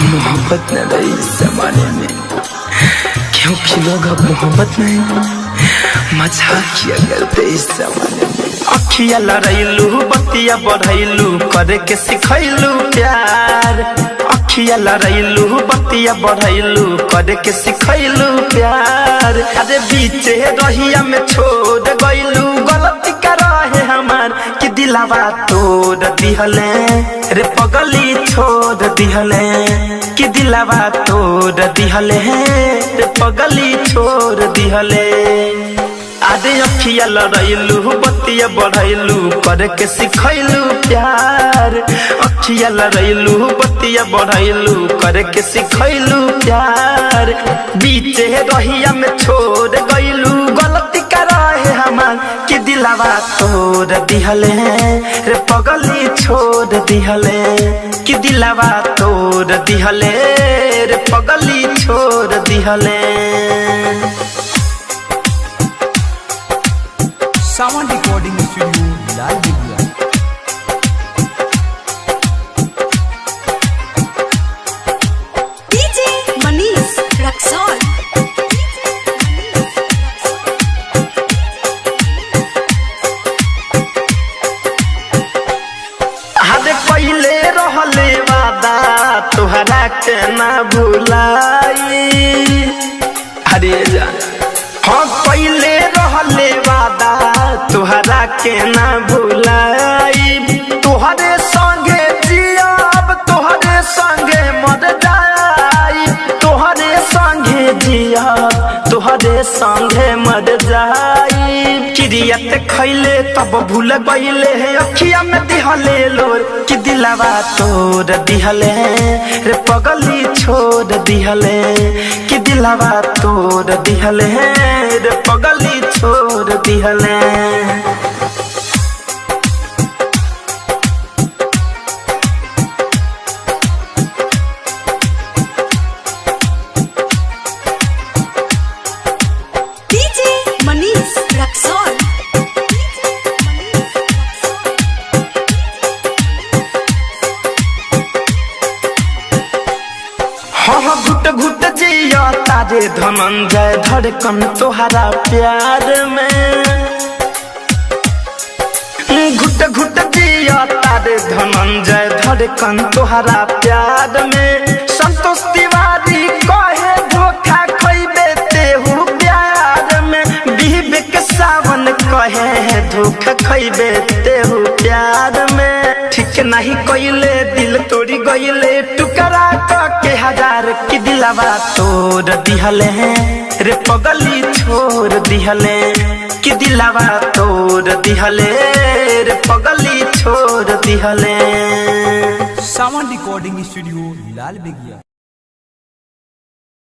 मोहब्बत न रही इस जमाने में, क्योंकि लोग अब मोहब्बत नहीं मजाक किया करते इस जमाने में। अखिया लड़ैलू बतिया बढ़ैलू करे के सिखैलू प्यार, अखिया लड़ैलू बतिया बढ़ैलू करे के सिखैलू प्यार। अरे बीचे रहिया में छोड़ गइलू गलती करे हमार कि दिलावा तोड़ दिहले रे पगली छोड़ दिहले कि दिलावा तोड़ दिहले रे पगली छोड़ दिहले। आदे अखिया लड़ैलू बतिया बढ़ैलू करे के सिखैलू प्यार, अखिया लड़ैलू बतिया बढ़ैलू करे के सिखैलू प्यार। बीचे रहिया में छोड़ गइलू गलती करे हमार कि दिलावा तोड़ दिहले रे पगली छोड़ दिहले कि दिलावा तोड़ दिहले रे पगली छोड़ दिहले। सावन रिकॉर्डिंग स्टूडियो लाल बिगिया। डीजे मनीष रक्सौल। हद पहले रहले वादा तोहरा के ना भुलाई, अरे जा हाँ पहले रहले वादा तोहरा के ना भुलाई। तोहरे संगे जियाब तोहरे संगे मर जाई, तोहरे संगे जियाब तोहरे संगे मर जाई। किरियत खैले तब भूल गइले अखिया में दिहले लोर कि दिलावा तोड़ दिहले रे पगली छोड़ दिहले कि दिलावा तोड़ दिहले रे पगली छोड़ दिहले। डीजे मनीष रक्सौल। हाँ घुट घुट जिया तारे धनंजय धड़कन तोहरा प्यार में, घुट घुट जिया तारे धनंजय धड़कन तोहरा प्यार में। संतोष तिवारी कहे धोखा खइबे तेहू प्यार में, विवेक सावन कहे धोखा खइबे तेहू प्यार में। ठीक नहीं कइले दिल तोड़ी गइले टुकड़ा के हजार कि दिलावा तोड़ दिहले रे पगली छोड़ दिहले कि दिलावा तोड़ दिहले रे पगली छोड़ दिहले। सावन रिकॉर्डिंग स्टूडियो लाल बिगिया।